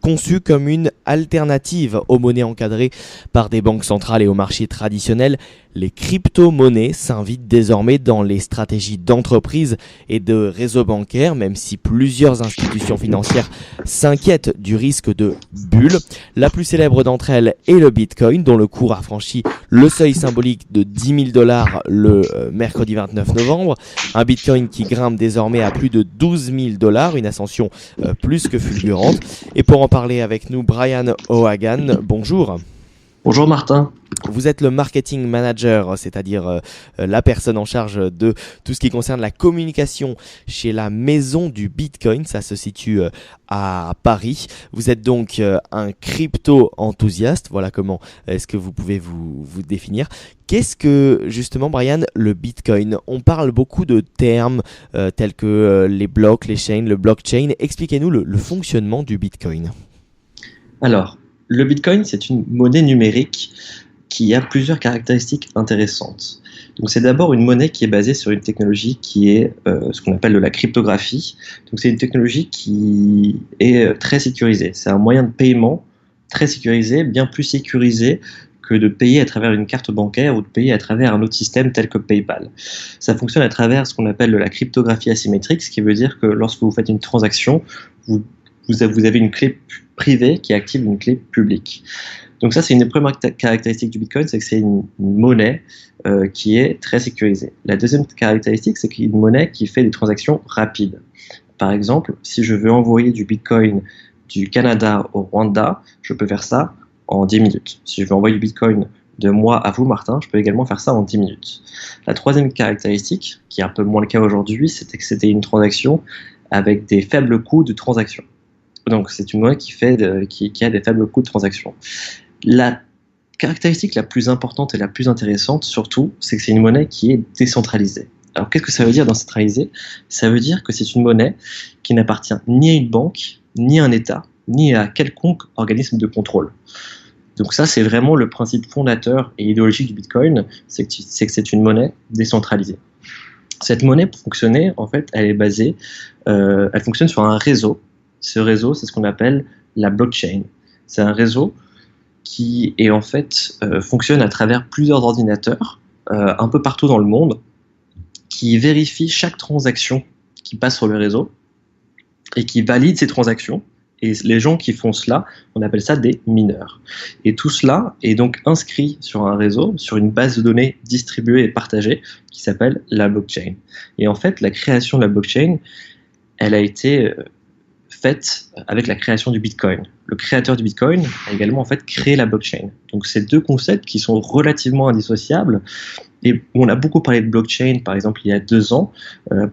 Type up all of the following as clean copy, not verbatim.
Conçu comme une alternative aux monnaies encadrées par des banques centrales et aux marchés traditionnels, les crypto-monnaies s'invitent désormais dans les stratégies d'entreprise et de réseaux bancaires, même si plusieurs institutions financières s'inquiètent du risque de bulle. La plus célèbre d'entre elles est le Bitcoin, dont le cours a franchi le seuil symbolique de 10 000 $ le mercredi 29 novembre. Un Bitcoin qui grimpe désormais à plus de 12 000 $, une ascension plus que fulgurante. Et pour en parler avec nous, Brian O'Hagan, bonjour. Bonjour Martin. Vous êtes le marketing manager, c'est-à-dire la personne en charge de tout ce qui concerne la communication chez la maison du Bitcoin. Ça se situe à Paris. Vous êtes donc un crypto-enthousiaste. Voilà comment est-ce que vous pouvez vous définir. Qu'est-ce que, justement, Brian, le Bitcoin ? On parle beaucoup de termes tels que les blocs, les chains, le blockchain. Expliquez-nous le fonctionnement du Bitcoin. Alors, le Bitcoin, c'est une monnaie numérique qui a plusieurs caractéristiques intéressantes. Donc, c'est d'abord une monnaie qui est basée sur une technologie qui est ce qu'on appelle de la cryptographie. Donc, c'est une technologie qui est très sécurisée. C'est un moyen de paiement très sécurisé, bien plus sécurisé que de payer à travers une carte bancaire ou de payer à travers un autre système tel que PayPal. Ça fonctionne à travers ce qu'on appelle de la cryptographie asymétrique, ce qui veut dire que lorsque vous faites une transaction, vous avez une clé privée qui active une clé publique. Donc ça, c'est une des premières caractéristiques du Bitcoin, c'est que c'est une monnaie qui est très sécurisée. La deuxième caractéristique, c'est qu'il y a une monnaie qui fait des transactions rapides. Par exemple, si je veux envoyer du Bitcoin du Canada au Rwanda, je peux faire ça en 10 minutes. Si je veux envoyer du Bitcoin de moi à vous, Martin, je peux également faire ça en 10 minutes. La troisième caractéristique, qui est un peu moins le cas aujourd'hui, c'était que c'était une transaction avec des faibles coûts de transaction. Donc c'est une monnaie qui a des faibles coûts de transaction. La caractéristique la plus importante et la plus intéressante, surtout, c'est que c'est une monnaie qui est décentralisée. Alors qu'est-ce que ça veut dire décentralisée ? Ça veut dire que c'est une monnaie qui n'appartient ni à une banque, ni à un État, ni à quelconque organisme de contrôle. Donc ça, c'est vraiment le principe fondateur et idéologique du Bitcoin, c'est que c'est une monnaie décentralisée. Cette monnaie, pour fonctionner, en fait, elle fonctionne sur un réseau. Ce réseau, c'est ce qu'on appelle la blockchain. C'est un réseau qui est en fait fonctionne à travers plusieurs ordinateurs un peu partout dans le monde, qui vérifie chaque transaction qui passe sur le réseau et qui valide ces transactions. Et les gens qui font cela, on appelle ça des mineurs. Et tout cela est donc inscrit sur un réseau, sur une base de données distribuée et partagée qui s'appelle la blockchain. Et en fait, la création de la blockchain, elle a été faite avec la création du Bitcoin. Le créateur du Bitcoin a également en fait créé la blockchain. Donc c'est deux concepts qui sont relativement indissociables. Et on a beaucoup parlé de blockchain, par exemple, il y a 2 ans,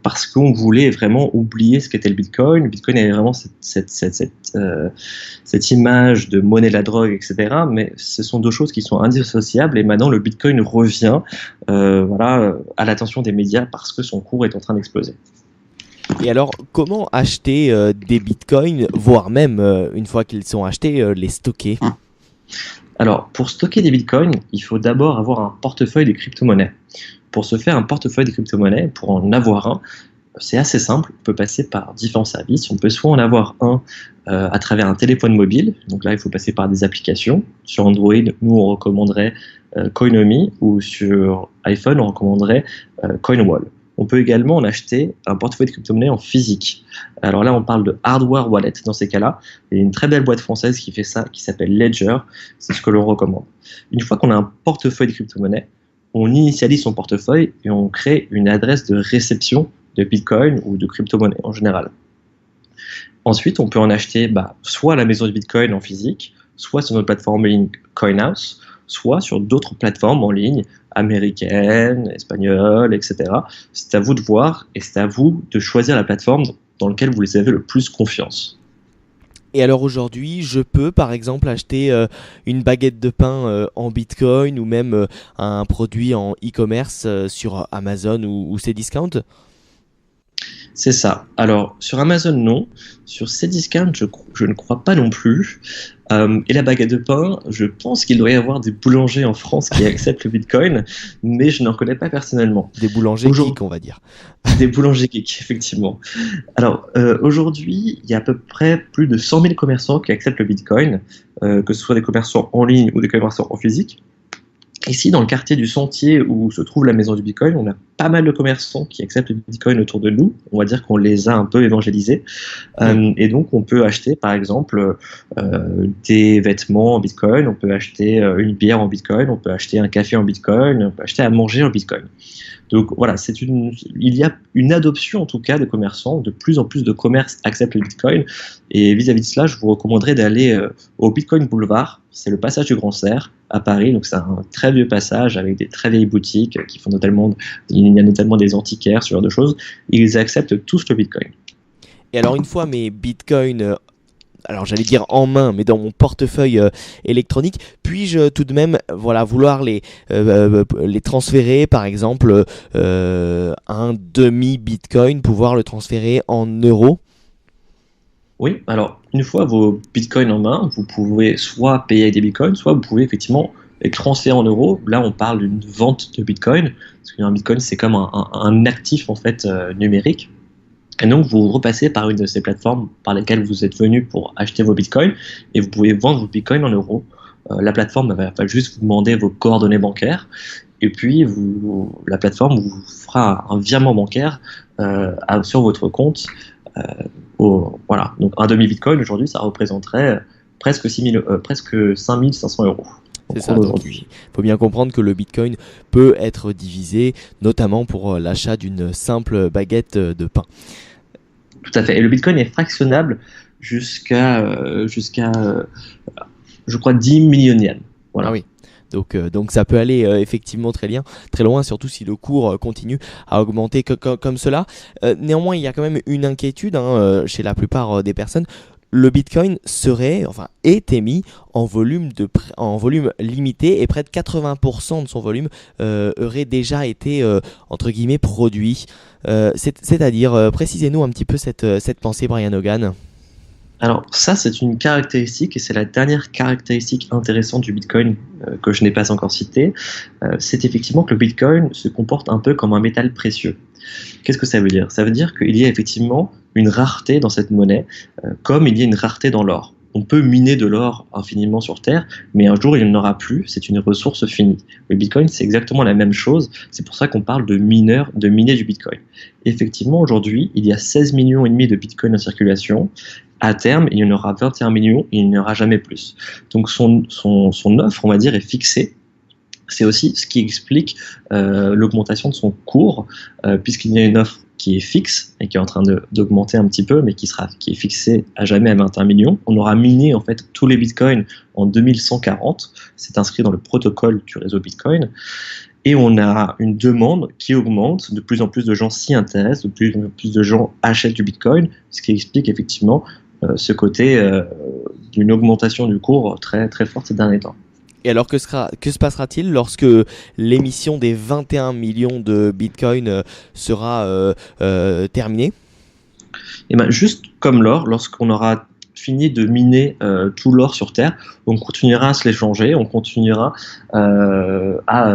parce qu'on voulait vraiment oublier ce qu'était le Bitcoin. Le Bitcoin avait vraiment cette image de monnaie de la drogue, etc. Mais ce sont deux choses qui sont indissociables. Et maintenant, le Bitcoin revient à l'attention des médias parce que son cours est en train d'exploser. Et alors, comment acheter des bitcoins, voire même, une fois qu'ils sont achetés, les stocker ? Alors, pour stocker des bitcoins, il faut d'abord avoir un portefeuille de crypto-monnaies. Pour se faire un portefeuille de crypto-monnaies, pour en avoir un, c'est assez simple. On peut passer par différents services. On peut soit en avoir un à travers un téléphone mobile. Donc là, il faut passer par des applications. Sur Android, nous, on recommanderait Coinomi, ou sur iPhone, on recommanderait CoinWall. On peut également en acheter un portefeuille de crypto-monnaie en physique. Alors là, on parle de hardware wallet dans ces cas-là. Il y a une très belle boîte française qui fait ça, qui s'appelle Ledger. C'est ce que l'on recommande. Une fois qu'on a un portefeuille de crypto-monnaie, on initialise son portefeuille et on crée une adresse de réception de Bitcoin ou de crypto-monnaie en général. Ensuite, on peut en acheter soit à la maison du Bitcoin en physique, soit sur notre plateforme en ligne CoinHouse, soit sur d'autres plateformes en ligne, américaines, espagnoles, etc. C'est à vous de voir et c'est à vous de choisir la plateforme dans laquelle vous avez le plus confiance. Et alors aujourd'hui, je peux par exemple acheter une baguette de pain en Bitcoin ou même un produit en e-commerce sur Amazon ou Cdiscount ? C'est ça. Alors, sur Amazon, non. Sur Cdiscount, je ne crois pas non plus. Et la baguette de pain, je pense qu'il doit y avoir des boulangers en France qui acceptent le Bitcoin, mais je n'en connais pas personnellement. Des boulangers geeks, on va dire. Des boulangers geeks, effectivement. Alors, aujourd'hui, il y a à peu près plus de 100 000 commerçants qui acceptent le Bitcoin, que ce soit des commerçants en ligne ou des commerçants en physique. Ici, dans le quartier du Sentier où se trouve la maison du Bitcoin, on a pas mal de commerçants qui acceptent le Bitcoin autour de nous. On va dire qu'on les a un peu évangélisés. Et donc, on peut acheter, par exemple, des vêtements en Bitcoin, on peut acheter une bière en Bitcoin, on peut acheter un café en Bitcoin, on peut acheter à manger en Bitcoin. Donc voilà, il y a une adoption en tout cas de commerçants, de plus en plus de commerces acceptent le Bitcoin. Et vis-à-vis de cela, je vous recommanderais d'aller au Bitcoin Boulevard, c'est le passage du Grand Cerf à Paris. Donc c'est un très vieux passage avec des très vieilles boutiques qui font notamment, il y a notamment des antiquaires, ce genre de choses. Ils acceptent tous le Bitcoin. Et alors une fois mes bitcoins, alors j'allais dire en main, mais dans mon portefeuille électronique, puis-je tout de même vouloir les transférer, par exemple un demi-bitcoin, pouvoir le transférer en euros? Oui, alors une fois vos bitcoins en main, vous pouvez soit payer avec des bitcoins, soit vous pouvez effectivement les transférer en euros. Là, on parle d'une vente de bitcoin, parce qu'un bitcoin, c'est comme un actif en fait numérique. Et donc, vous repassez par une de ces plateformes par lesquelles vous êtes venu pour acheter vos bitcoins, et vous pouvez vendre vos bitcoins en euros. La plateforme va juste vous demander vos coordonnées bancaires, et puis la plateforme vous fera un virement bancaire sur votre compte. Voilà. Donc, un demi-bitcoin aujourd'hui, ça représenterait presque 5 500 euros. C'est ça, aujourd'hui. Il faut bien comprendre que le Bitcoin peut être divisé, notamment pour l'achat d'une simple baguette de pain. Tout à fait. Et le Bitcoin est fractionnable jusqu'à je crois, 10 millionièmes. Voilà. Ah oui. Donc ça peut aller effectivement très loin, surtout si le cours continue à augmenter comme cela. Néanmoins, il y a quand même une inquiétude chez la plupart des personnes. Le Bitcoin est émis en volume limité, et près de 80% de son volume aurait déjà été entre guillemets produit. C'est-à-dire, précisez-nous un petit peu cette pensée, Brian Hogan. Alors ça, c'est une caractéristique, et c'est la dernière caractéristique intéressante du Bitcoin que je n'ai pas encore citée. C'est effectivement que le Bitcoin se comporte un peu comme un métal précieux. Qu'est-ce que ça veut dire? Ça veut dire qu'il y a effectivement une rareté dans cette monnaie, comme il y a une rareté dans l'or. On peut miner de l'or infiniment sur Terre, mais un jour il n'y en aura plus, c'est une ressource finie. Le Bitcoin, c'est exactement la même chose, c'est pour ça qu'on parle de miner du Bitcoin. Effectivement, aujourd'hui, il y a 16,5 millions de Bitcoin en circulation. À terme, il y en aura 21 millions et il n'y en aura jamais plus. Donc son offre, on va dire, est fixée. C'est aussi ce qui explique l'augmentation de son cours, puisqu'il y a une offre qui est fixe et qui est en train d'augmenter un petit peu, mais qui est fixée à jamais à 21 millions. On aura miné en fait tous les bitcoins en 2140. C'est inscrit dans le protocole du réseau Bitcoin. Et on a une demande qui augmente, de plus en plus de gens s'y intéressent, de plus en plus de gens achètent du Bitcoin, ce qui explique effectivement ce côté d'une augmentation du cours très, très forte ces derniers temps. Et alors, que se passera-t-il lorsque l'émission des 21 millions de Bitcoin sera terminée? Et ben, juste comme l'or, lorsqu'on aura fini de miner tout l'or sur Terre, on continuera à se l'échanger, on continuera à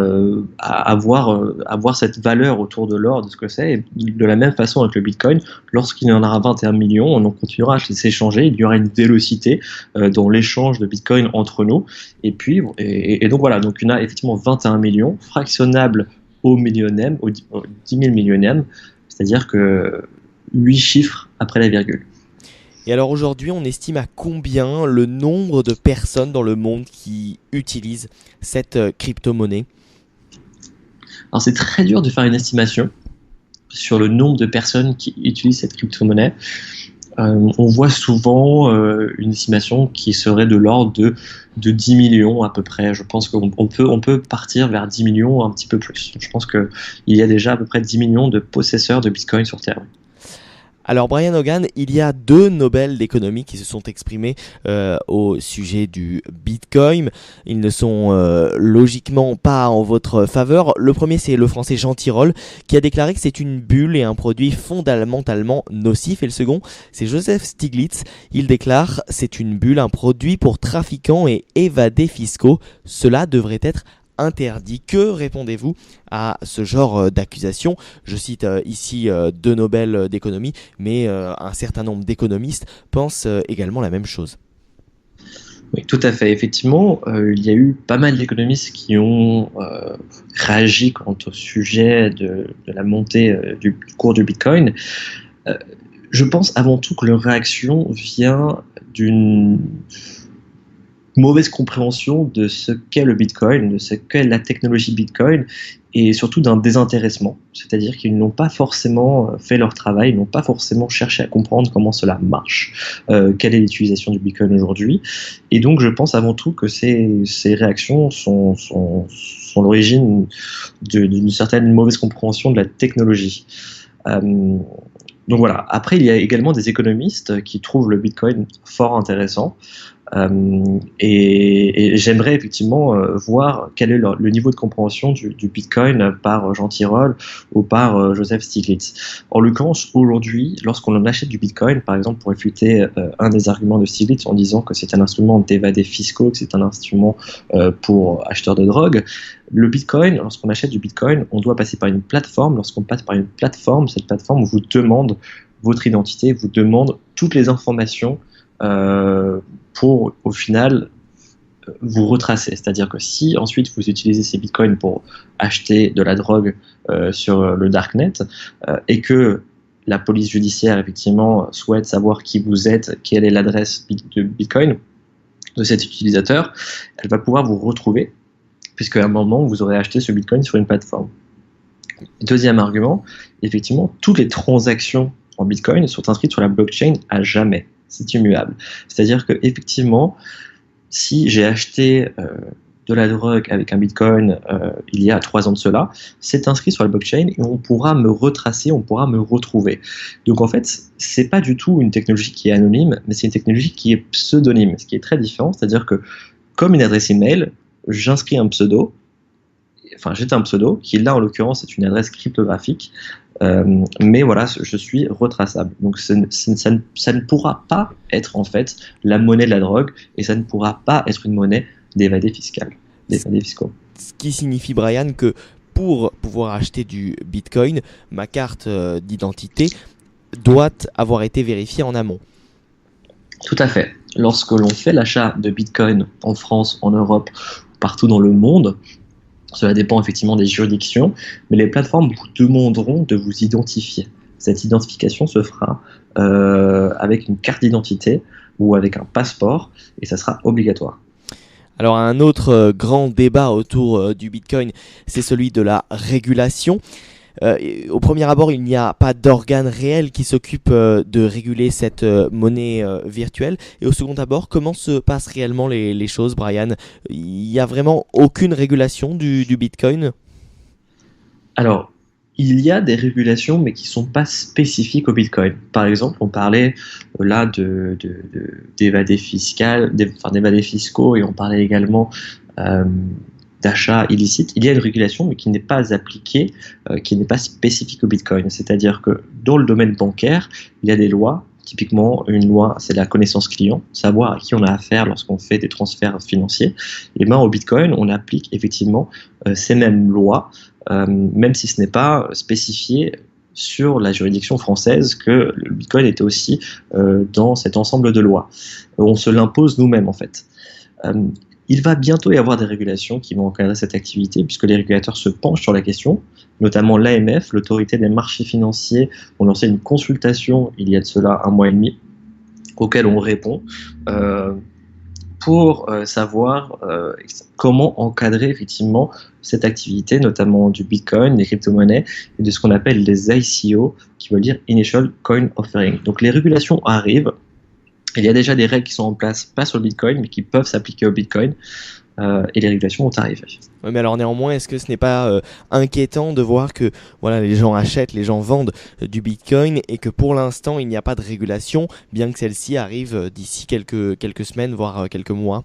avoir cette valeur autour de l'or, de ce que c'est. Et de la même façon avec le Bitcoin, lorsqu'il y en aura 21 millions, on continuera à s'échanger, il y aura une vélocité dans l'échange de Bitcoin entre nous. Et puis, et donc voilà, donc on a effectivement 21 millions, fractionnables au millionième, au 10 000 millionième, c'est-à-dire que 8 chiffres après la virgule. Et alors aujourd'hui, on estime à combien le nombre de personnes dans le monde qui utilisent cette crypto-monnaie? Alors c'est très dur de faire une estimation sur le nombre de personnes qui utilisent cette crypto-monnaie. On voit souvent une estimation qui serait de l'ordre de 10 millions à peu près. Je pense qu'on peut partir vers 10 millions, un petit peu plus. Je pense qu'il y a déjà à peu près 10 millions de possesseurs de Bitcoin sur Terre. Alors Brian Hogan, il y a 2 Nobel d'économie qui se sont exprimés au sujet du Bitcoin. Ils ne sont logiquement pas en votre faveur. Le premier, c'est le français Jean Tirole qui a déclaré que c'est une bulle et un produit fondamentalement nocif. Et le second, c'est Joseph Stiglitz. Il déclare c'est une bulle, un produit pour trafiquants et évadés fiscaux. Cela devrait être interdit. Que répondez-vous à ce genre d'accusation? Je cite ici 2 Nobel d'économie, mais un certain nombre d'économistes pensent également la même chose. Oui, tout à fait. Effectivement, il y a eu pas mal d'économistes qui ont réagi quant au sujet de la montée du cours du Bitcoin. Euh, je pense avant tout que leur réaction vient d'une mauvaise compréhension de ce qu'est le Bitcoin, de ce qu'est la technologie Bitcoin, et surtout d'un désintéressement. C'est-à-dire qu'ils n'ont pas forcément fait leur travail, ils n'ont pas forcément cherché à comprendre comment cela marche, quelle est l'utilisation du Bitcoin aujourd'hui. Et donc je pense avant tout que ces réactions sont l'origine d'une certaine mauvaise compréhension de la technologie. Donc voilà. Après, il y a également des économistes qui trouvent le Bitcoin fort intéressant. Et j'aimerais effectivement voir quel est le niveau de compréhension du Bitcoin par Jean Tirole ou par Joseph Stiglitz. En l'occurrence, aujourd'hui, lorsqu'on achète du Bitcoin, par exemple, pour réfuter un des arguments de Stiglitz en disant que c'est un instrument d'évadés fiscaux, que c'est un instrument pour acheteurs de drogue, le Bitcoin, lorsqu'on achète du Bitcoin, on doit passer par une plateforme. Lorsqu'on passe par une plateforme, cette plateforme vous demande votre identité, vous demande toutes les informations pour au final vous retracer. C'est-à-dire que si ensuite vous utilisez ces bitcoins pour acheter de la drogue sur le darknet et que la police judiciaire effectivement souhaite savoir qui vous êtes, quelle est l'adresse de bitcoin de cet utilisateur, elle va pouvoir vous retrouver puisque à un moment vous aurez acheté ce bitcoin sur une plateforme. Deuxième argument, effectivement toutes les transactions en bitcoin sont inscrites sur la blockchain à jamais. C'est immuable. C'est-à-dire que effectivement, si j'ai acheté de la drogue avec un bitcoin il y a 3 ans de cela, c'est inscrit sur la blockchain et on pourra me retracer, on pourra me retrouver. Donc en fait, c'est pas du tout une technologie qui est anonyme, mais c'est une technologie qui est pseudonyme, ce qui est très différent. C'est-à-dire que comme une adresse email, j'inscris un pseudo, enfin j'ai un pseudo qui là en l'occurrence est une adresse cryptographique. Mais voilà, je suis retraçable. Donc ça ne pourra pas être en fait la monnaie de la drogue et ça ne pourra pas être une monnaie d'évadés fiscaux. Ce qui signifie, Brian, que pour pouvoir acheter du Bitcoin, ma carte d'identité doit avoir été vérifiée en amont. Tout à fait. Lorsque l'on fait l'achat de Bitcoin en France, en Europe, partout dans le monde, cela dépend effectivement des juridictions, mais les plateformes vous demanderont de vous identifier. Cette identification se fera avec une carte d'identité ou avec un passeport et ça sera obligatoire. Alors un autre grand débat autour du Bitcoin, c'est celui de la régulation. Au premier abord, il n'y a pas d'organe réel qui s'occupe de réguler cette monnaie virtuelle. Et au second abord, comment se passent réellement les choses, Brian? Il n'y a vraiment aucune régulation du Bitcoin? Alors, il y a des régulations, mais qui ne sont pas spécifiques au Bitcoin. Par exemple, on parlait là d'évadés fiscaux et on parlait également d'achat illicite. Il y a une régulation, mais qui n'est pas appliquée, qui n'est pas spécifique au Bitcoin. C'est-à-dire que dans le domaine bancaire, il y a des lois. Typiquement, une loi, c'est la connaissance client, savoir à qui on a affaire lorsqu'on fait des transferts financiers. Et bien, au Bitcoin, on applique effectivement ces mêmes lois, même si ce n'est pas spécifié sur la juridiction française que le Bitcoin était aussi dans cet ensemble de lois. On se l'impose nous-mêmes, en fait. Il va bientôt y avoir des régulations qui vont encadrer cette activité, puisque les régulateurs se penchent sur la question, notamment l'AMF, l'autorité des marchés financiers, ont lancé une consultation il y a de cela 1 mois et demi, auquel on répond, pour savoir comment encadrer effectivement cette activité, notamment du Bitcoin, des crypto-monnaies, et de ce qu'on appelle les ICO, qui veut dire Initial Coin Offering. Donc les régulations arrivent. Il y a déjà des règles qui sont en place, pas sur le Bitcoin, mais qui peuvent s'appliquer au Bitcoin, et les régulations vont arriver. Oui, mais alors néanmoins, est-ce que ce n'est pas inquiétant de voir que voilà, les gens achètent, les gens vendent du Bitcoin et que pour l'instant, il n'y a pas de régulation, bien que celle-ci arrive d'ici quelques semaines, voire quelques mois?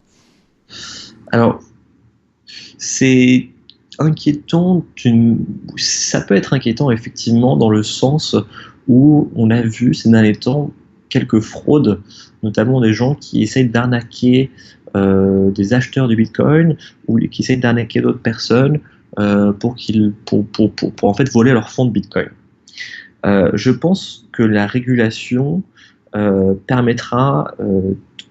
Alors, c'est inquiétant, ça peut être inquiétant effectivement dans le sens où on a vu ces derniers temps quelques fraudes, notamment des gens qui essayent d'arnaquer des acheteurs du Bitcoin ou qui essayent d'arnaquer d'autres personnes pour en fait voler leur fonds de Bitcoin. Je pense que la régulation permettra,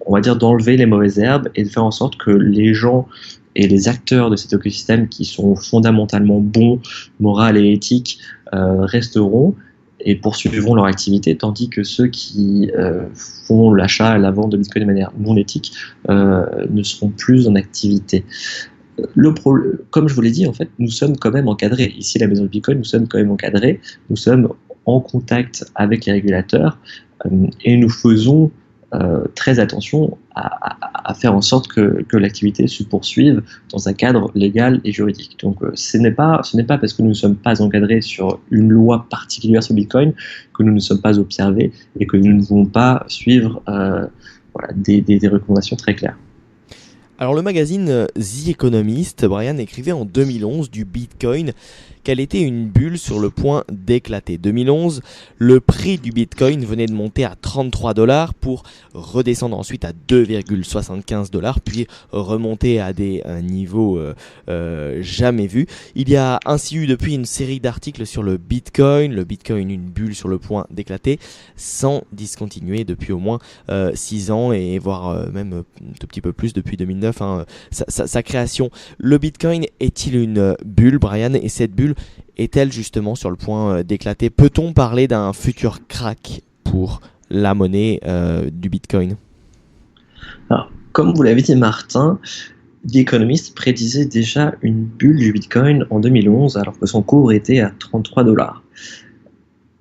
on va dire, d'enlever les mauvaises herbes et de faire en sorte que les gens et les acteurs de cet écosystème qui sont fondamentalement bons, moraux et éthiques resteront et poursuivront leur activité, tandis que ceux qui font l'achat et la vente de Bitcoin de manière non éthique ne seront plus en activité. Comme je vous l'ai dit, en fait, nous sommes quand même encadrés. Ici, la maison de Bitcoin, nous sommes quand même encadrés. Nous sommes en contact avec les régulateurs et nous faisons très attention à faire en sorte que l'activité se poursuive dans un cadre légal et juridique. Donc ce n'est pas parce que nous ne sommes pas encadrés sur une loi particulière sur Bitcoin que nous ne sommes pas observés et que nous ne devons pas suivre des recommandations très claires. Alors le magazine The Economist, Brian, écrivait en 2011 du Bitcoin qu'elle était une bulle sur le point d'éclater. 2011, le prix du Bitcoin venait de monter à 33 $ pour redescendre ensuite à 2,75 $, puis remonter à des niveaux jamais vus. Il y a ainsi eu depuis une série d'articles sur le Bitcoin une bulle sur le point d'éclater, sans discontinuer depuis au moins 6 ans et voire même un tout petit peu plus depuis 2009, sa création. Le Bitcoin est-il une bulle, Brian, et cette bulle est-elle justement sur le point d'éclater? Peut-on parler d'un futur crack pour la monnaie du Bitcoin? Alors, comme vous l'avez dit, Martin, The Economist prédisait déjà une bulle du Bitcoin en 2011 alors que son cours était à 33 $.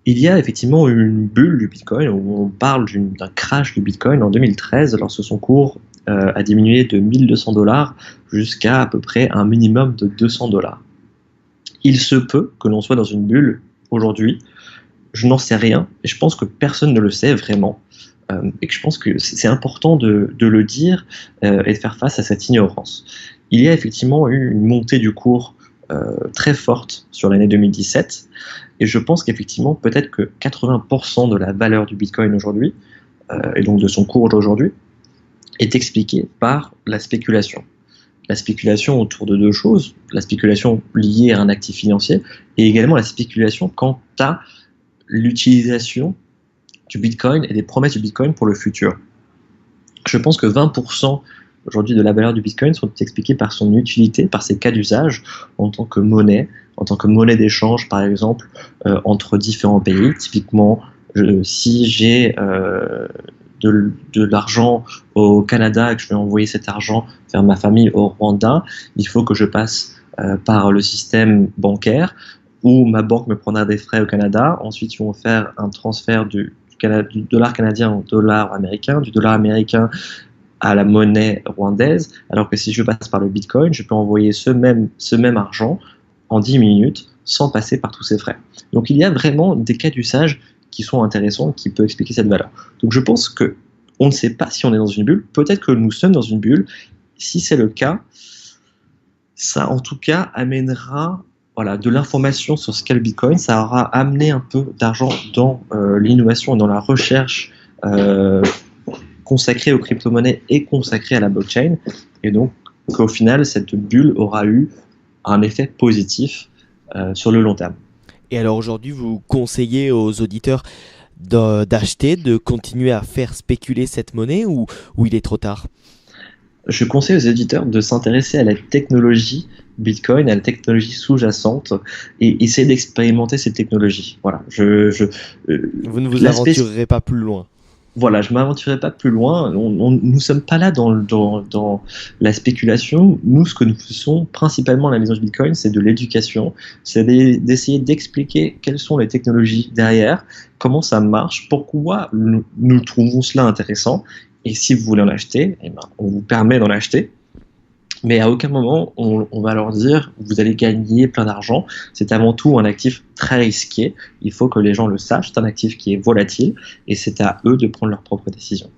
Il y a effectivement une bulle du Bitcoin où on parle d'un crash du Bitcoin en 2013 lorsque son cours a diminué de 1200 $ jusqu'à peu près un minimum de 200 $. Il se peut que l'on soit dans une bulle aujourd'hui, je n'en sais rien, et je pense que personne ne le sait vraiment, et que je pense que c'est important de le dire et de faire face à cette ignorance. Il y a effectivement eu une montée du cours très forte sur l'année 2017, et je pense qu'effectivement peut-être que 80% de la valeur du Bitcoin aujourd'hui, et donc de son cours d'aujourd'hui, est expliquée par la spéculation. La spéculation autour de deux choses, la spéculation liée à un actif financier et également la spéculation quant à l'utilisation du Bitcoin et des promesses du Bitcoin pour le futur. Je pense que 20% aujourd'hui de la valeur du Bitcoin sont expliqués par son utilité, par ses cas d'usage en tant que monnaie d'échange par exemple entre différents pays. Typiquement, si j'ai de l'argent au Canada et que je vais envoyer cet argent vers ma famille au Rwanda, il faut que je passe par le système bancaire où ma banque me prendra des frais au Canada. Ensuite, ils vont faire un transfert du dollar canadien au dollar américain, du dollar américain à la monnaie rwandaise, alors que si je passe par le Bitcoin, je peux envoyer ce même argent en 10 minutes sans passer par tous ces frais. Donc il y a vraiment des cas d'usage qui sont intéressants, qui peuvent expliquer cette valeur. Donc je pense que on ne sait pas si on est dans une bulle, peut-être que nous sommes dans une bulle. Si c'est le cas, ça en tout cas amènera de l'information sur ce qu'est le Bitcoin, ça aura amené un peu d'argent dans l'innovation et dans la recherche consacrée aux crypto-monnaies et consacrée à la blockchain, et donc qu'au final cette bulle aura eu un effet positif sur le long terme. Et alors aujourd'hui, vous conseillez aux auditeurs d'acheter, de continuer à faire spéculer cette monnaie ou il est trop tard? Je conseille aux éditeurs de s'intéresser à la technologie Bitcoin, à la technologie sous-jacente et essayer d'expérimenter ces technologies. Voilà. Vous ne vous aventurerez pas plus loin? Voilà, je m'aventurerai pas plus loin. Nous sommes pas là dans la spéculation. Nous, ce que nous faisons principalement à la maison du Bitcoin, c'est de l'éducation. C'est d'essayer d'expliquer quelles sont les technologies derrière, comment ça marche, pourquoi nous trouvons cela intéressant. Et si vous voulez en acheter, eh ben, on vous permet d'en acheter. Mais à aucun moment, on va leur dire vous allez gagner plein d'argent. C'est avant tout un actif très risqué. Il faut que les gens le sachent. C'est un actif qui est volatile et c'est à eux de prendre leurs propres décisions.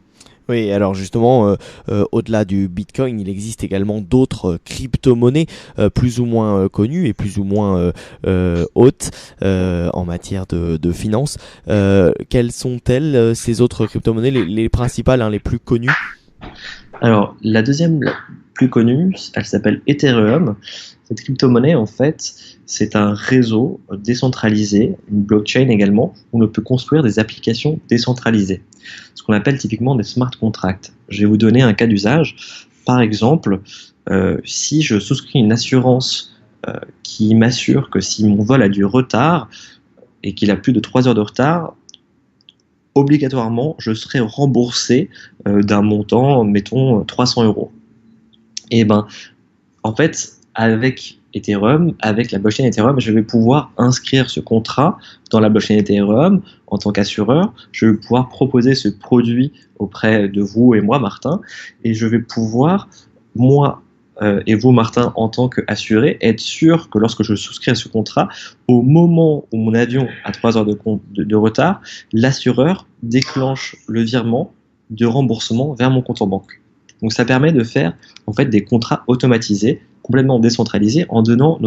Oui, alors justement, au-delà du Bitcoin, il existe également d'autres crypto-monnaies plus ou moins connues et plus ou moins hautes en matière de finances. Quelles sont-elles, ces autres crypto-monnaies, les principales, hein, les plus connues? Alors, la deuxième la plus connue, elle s'appelle Ethereum. Cette crypto-monnaie, en fait, c'est un réseau décentralisé, une blockchain également, où on peut construire des applications décentralisées, ce qu'on appelle typiquement des smart contracts. Je vais vous donner un cas d'usage. Par exemple, si je souscris une assurance qui m'assure que si mon vol a du retard et qu'il a plus de 3 heures de retard, obligatoirement, je serai remboursé d'un montant, mettons 300 euros. Et ben, en fait, avec Ethereum, avec la blockchain Ethereum, je vais pouvoir inscrire ce contrat dans la blockchain Ethereum en tant qu'assureur. Je vais pouvoir proposer ce produit auprès de vous et moi, Martin, et je vais pouvoir, moi et vous, Martin, en tant qu'assuré, être sûr que lorsque je souscris à ce contrat, au moment où mon avion a 3 heures de retard, l'assureur déclenche le virement de remboursement vers mon compte en banque. Donc ça permet de faire en fait des contrats automatisés, complètement décentralisés, en donnant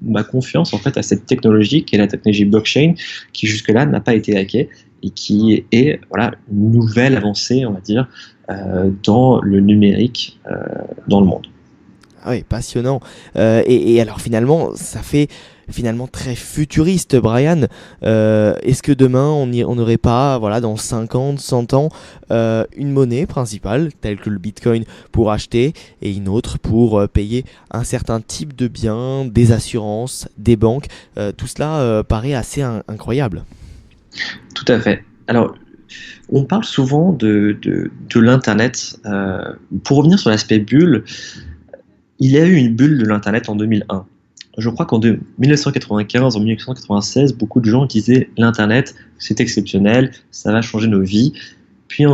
ma confiance en fait à cette technologie qui est la technologie blockchain, qui jusque-là n'a pas été hackée et qui est voilà une nouvelle avancée, on va dire, dans le numérique dans le monde. Ah oui, passionnant. Et alors finalement, ça fait finalement très futuriste, Brian. Est-ce que demain, on n'aurait pas, voilà, dans 50, 100 ans, une monnaie principale, telle que le Bitcoin, pour acheter, et une autre pour payer un certain type de biens, des assurances, des banques. Tout cela paraît assez incroyable. Tout à fait. Alors, on parle souvent de l'Internet. Pour revenir sur l'aspect bulle, il y a eu une bulle de l'Internet en 2001. Je crois qu'en 1995, en 1996, beaucoup de gens disaient l'Internet, c'est exceptionnel, ça va changer nos vies. Puis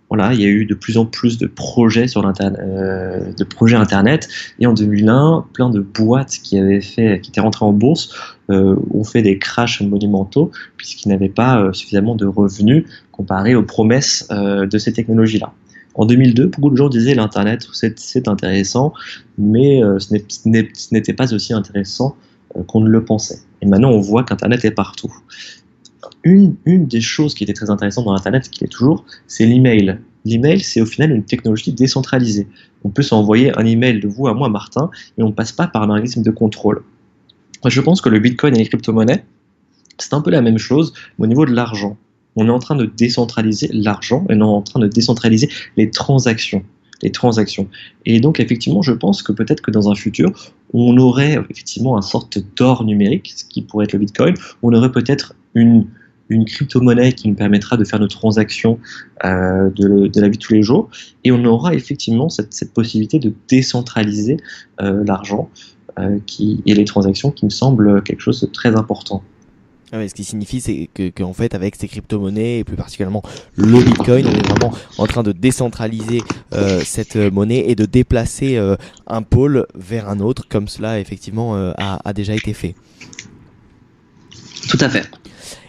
voilà, il y a eu de plus en plus de projets sur de projets Internet. Et en 2001, plein de boîtes qui étaient rentrées en bourse ont fait des crashs monumentaux puisqu'ils n'avaient pas suffisamment de revenus comparé aux promesses de ces technologies-là. En 2002, beaucoup de gens disaient l'Internet, c'est intéressant, mais ce n'était pas aussi intéressant qu'on ne le pensait. Et maintenant, on voit qu'Internet est partout. Une des choses qui était très intéressante dans l'Internet, qui l'est toujours, c'est l'email. L'email, c'est au final une technologie décentralisée. On peut s'envoyer un email de vous à moi, Martin, et on ne passe pas par un organisme de contrôle. Je pense que le Bitcoin et les crypto-monnaies, c'est un peu la même chose, mais au niveau de l'argent. On est en train de décentraliser l'argent et on est en train de décentraliser les transactions. Et donc, effectivement, je pense que peut-être que dans un futur, on aurait effectivement une sorte d'or numérique, ce qui pourrait être le Bitcoin. On aurait peut-être une crypto-monnaie qui nous permettra de faire nos transactions de la vie de tous les jours. Et on aura effectivement cette possibilité de décentraliser l'argent et les transactions qui me semble quelque chose de très important. Ah ouais, ce qui signifie c'est qu'en fait avec ces crypto-monnaies et plus particulièrement le Bitcoin, on est vraiment en train de décentraliser cette monnaie et de déplacer un pôle vers un autre comme cela effectivement a déjà été fait. Tout à fait.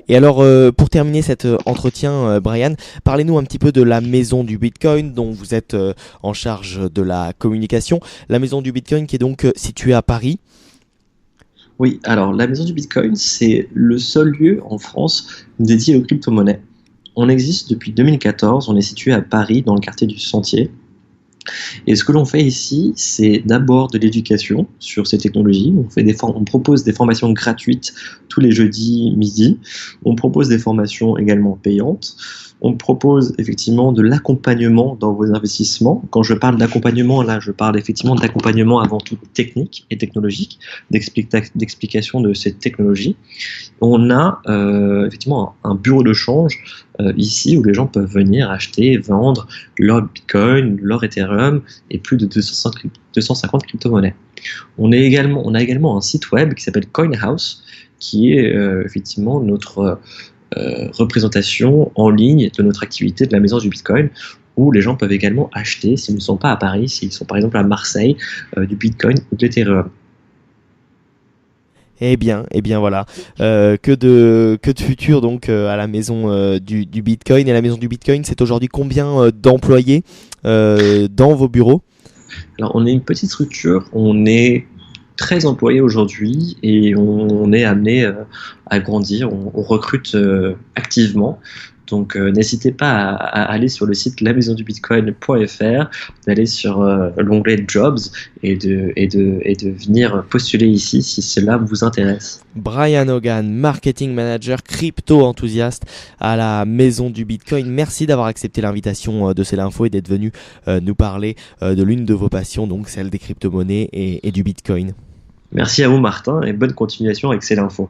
Et alors pour terminer cet entretien, Brian, parlez-nous un petit peu de la maison du Bitcoin dont vous êtes en charge de la communication. La maison du Bitcoin qui est donc située à Paris. Oui, alors la maison du Bitcoin, c'est le seul lieu en France dédié aux crypto-monnaies. On existe depuis 2014, on est situé à Paris, dans le quartier du Sentier. Et ce que l'on fait ici, c'est d'abord de l'éducation sur ces technologies. On propose des formations gratuites tous les jeudis midi. On propose des formations également payantes. On propose effectivement de l'accompagnement dans vos investissements. Quand je parle d'accompagnement, là, je parle effectivement d'accompagnement avant tout technique et technologique, d'explication de cette technologie. On a effectivement un bureau de change ici où les gens peuvent venir acheter, vendre leur Bitcoin, leur Ethereum et plus de 250 crypto-monnaies. On a également un site web qui s'appelle CoinHouse, qui est effectivement notre représentation en ligne de notre activité de la maison du Bitcoin, où les gens peuvent également acheter, s'ils ne sont pas à Paris, s'ils sont par exemple à Marseille, du Bitcoin ou de l'Ethereum. Eh bien voilà, que de futur donc à la maison du Bitcoin. Et la maison du Bitcoin, c'est aujourd'hui combien d'employés dans vos bureaux? Alors, on est une petite structure, on est 13 employés aujourd'hui et on est amené à grandir, on recrute activement. Donc n'hésitez pas à aller sur le site lamaisondubitcoin.fr, d'aller sur l'onglet Jobs et de venir postuler ici si cela vous intéresse. Brian Hogan, marketing manager, crypto-enthousiaste à la maison du Bitcoin. Merci d'avoir accepté l'invitation de C'est l'Info et d'être venu nous parler de l'une de vos passions, donc celle des crypto-monnaies et du Bitcoin. Merci à vous Martin et bonne continuation avec C'est l'Info.